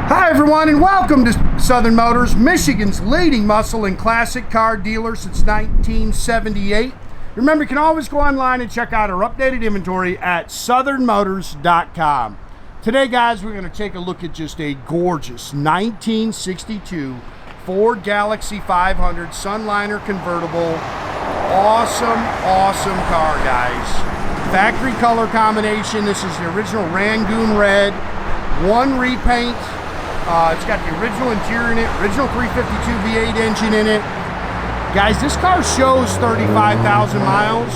Hi everyone, and welcome to Southern Motors, Michigan's leading muscle and classic car dealer since 1978. Remember, you can always go online and check out our updated inventory at southernmotors.com. Today, guys, we're going to take a look at just a gorgeous 1962 Ford Galaxie 500 Sunliner convertible. Awesome car, guys. Factory color combination. This is the original Rangoon red. One repaint. It's got the original interior in it, original 352 V8 engine in it. Guys, this car shows 35,000 miles.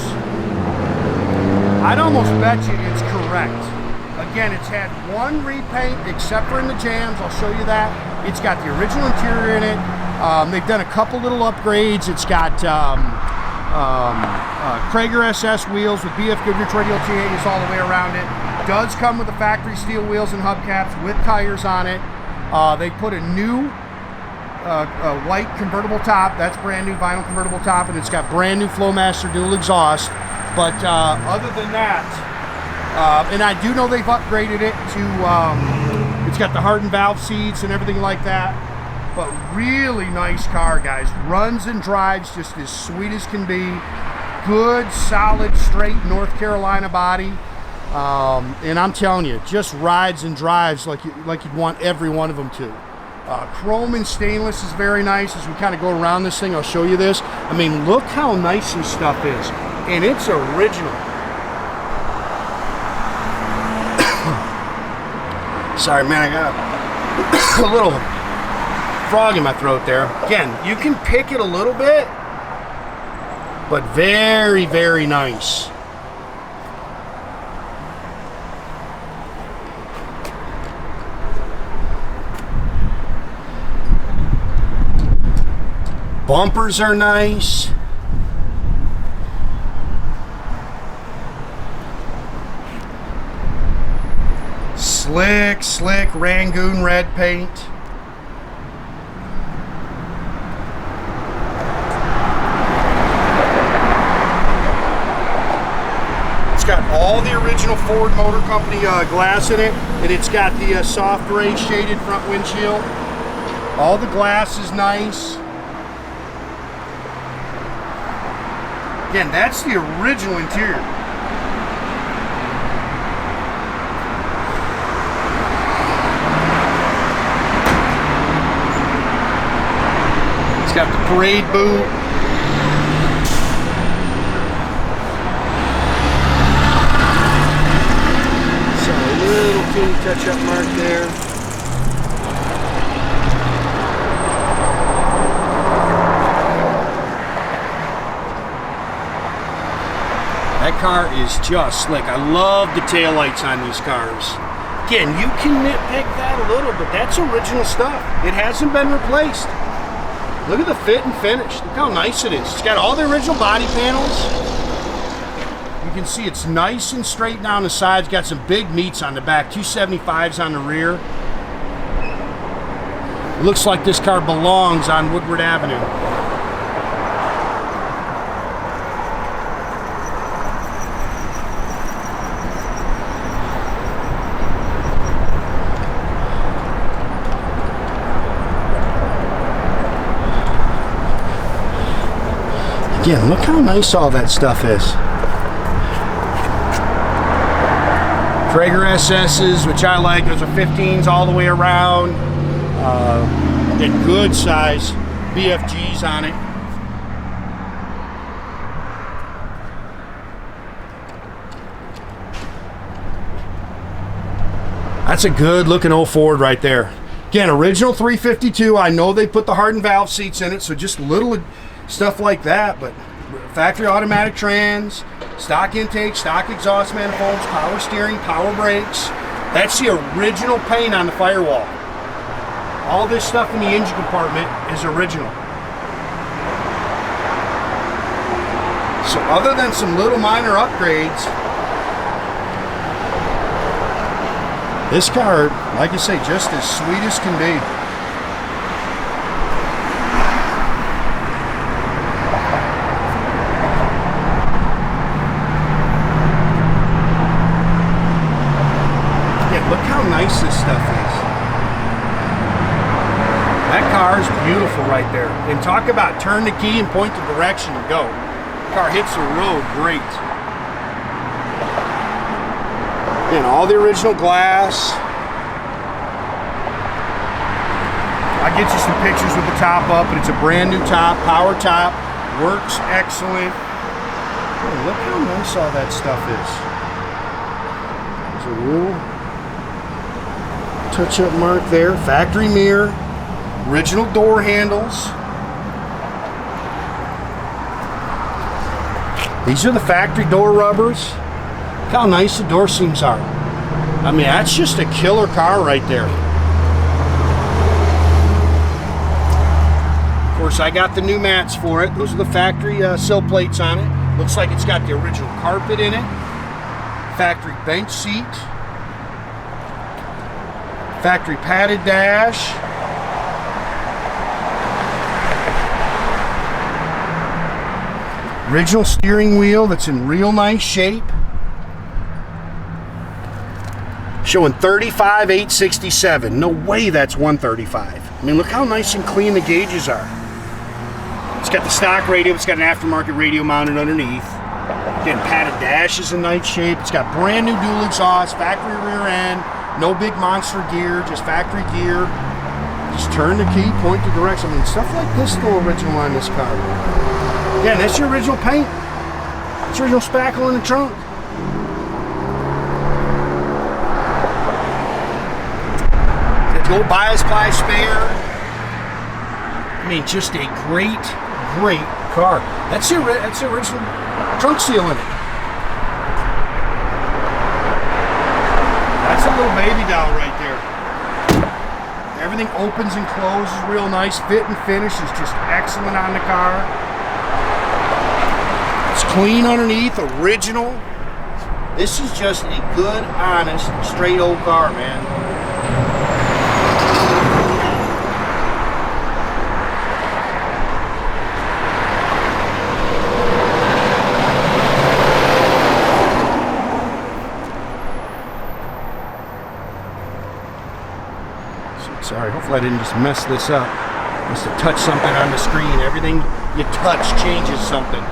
I'd almost bet you it's correct. Again, it's had one repaint except for in the jams. I'll show you that. It's got the original interior in it. They've done a couple little upgrades. It's got Cragar S wheels with BF Goodrich Radial TA all the way around it. Does come with the factory steel wheels and hubcaps with tires on it. They put a new white convertible top. That's brand new vinyl convertible top, and it's got brand new Flowmaster dual exhaust. But other than that, and I do know they've upgraded it to, it's got the hardened valve seats and everything like that. But really nice car, guys. Runs and drives just as sweet as can be. Good, solid, straight North Carolina body. And I'm telling you, just rides and drives like you'd want every one of them to. Chrome and stainless is very nice. As we kind of go around this thing, I'll show you this. I mean, look how nice this stuff is. And it's original. Sorry, man, I got a little frog in my throat there. Again, you can pick it a little bit, but very nice. Bumpers are nice. Slick Rangoon red paint. It's got all the original Ford Motor Company glass in it, and it's got the soft gray shaded front windshield. All the glass is nice. Again, that's the original interior. It's got the parade boot. So a little teeny touch-up mark there. That car is just slick. I love the taillights on these cars. Again, you can nitpick that a little, but that's original stuff. It hasn't been replaced. Look at the fit and finish. Look how nice it is. It's got all the original body panels. You can see it's nice and straight down the sides. Got some big meats on the back, 275s on the rear. It looks like this car belongs on Woodward Avenue. Again, look how nice all that stuff is. Cragar SS's, which I like. Those are 15s all the way around. And good size BFGs on it. That's a good looking old Ford right there. Again, original 352. I know they put the hardened valve seats in it, so just little stuff like that, but factory automatic trans, stock intake, stock exhaust manifolds, power steering, power brakes. That's the original paint on the firewall. All this stuff in the engine compartment is original. So other than some little minor upgrades, this car, like I say, just as sweet as can be. Look how nice this stuff is. That car is beautiful right there. And talk about turn the key and point the direction and go. The car hits the road great. And all the original glass. I'll get you some pictures with the top up, but it's a brand new top, power top, works excellent. Oh, look how nice all that stuff is. There's a little touch-up mark there, factory mirror, original door handles. These are the factory door rubbers. Look how nice the door seams are. I mean, that's just a killer car right there. Of course, I got the new mats for it. Those are the factory sill plates on it. Looks like it's got the original carpet in it. Factory bench seat. Factory padded dash. Original steering wheel that's in real nice shape. Showing 35,867. No way that's 135. I mean, look how nice and clean the gauges are. It's got the stock radio. It's got an aftermarket radio mounted underneath. Again, padded dash is in nice shape. It's got brand new dual exhaust, factory rear end, no big monster gear, just factory gear. Just turn the key, point the direction. I mean, stuff like this still original on this car. Again, that's your original paint. That's your original spackle in the trunk. Go bias ply spare. I mean, just a great car. That's the original trunk seal in it. That's a little baby doll right there. Everything opens and closes real nice. Fit and finish is just excellent on the car. It's clean underneath, original. This is just a good, honest, straight old car, man. Sorry, hopefully I didn't just mess this up. Must have touched something on the screen. Everything you touch changes something.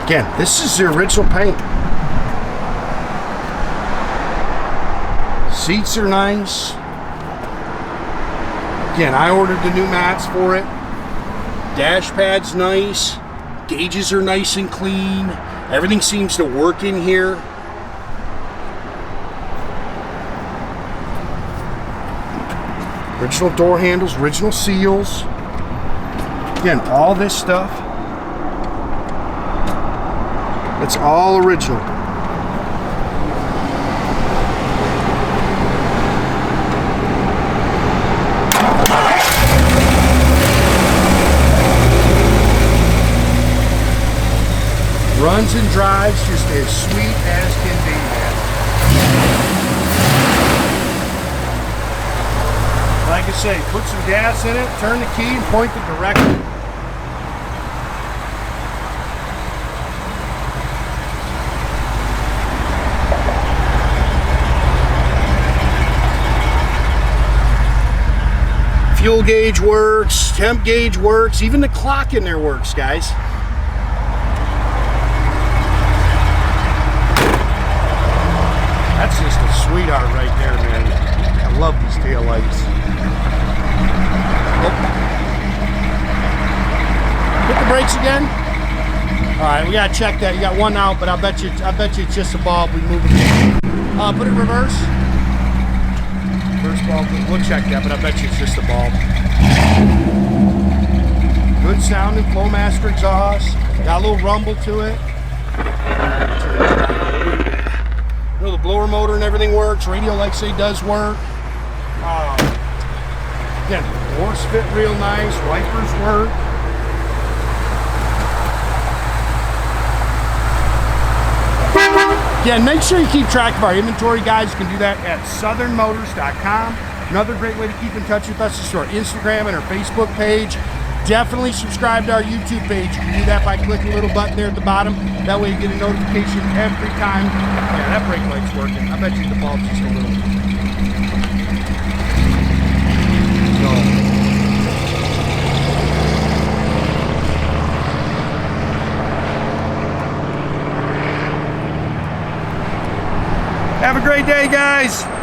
Again, this is the original paint. Seats are nice. Again, I ordered the new mats for it. Dash pad's nice. Gauges are nice and clean. Everything seems to work in here. Original door handles, original seals. Again, all this stuff, it's all original. Runs and drives just as sweet as can be, man. Like I say, put some gas in it, turn the key, and point the direction. Fuel gauge works, temp gauge works, even the clock in there works, guys. That's just a sweetheart right there, man. I love these tail lights. Oh. Hit the brakes again. All right, we gotta check that. You got one out, but I bet you it's just a bulb. We move it. Put it in reverse. Reverse bulb. We'll check that, but I bet you it's just a bulb. Good sounding Flowmaster exhaust. Got a little rumble to it. You know, the blower motor and everything works. Radio, like I say, does work. Again, doors fit real nice. Wipers work. Again, make sure you keep track of our inventory, guys. You can do that at southernmotors.com. Another great way to keep in touch with us is through our Instagram and our Facebook page. Definitely subscribe to our YouTube page. You can do that by clicking the little button there at the bottom. That way you get a notification every time. Yeah, that brake light's working. I bet you the bulb's just a little. So. Have a great day, guys.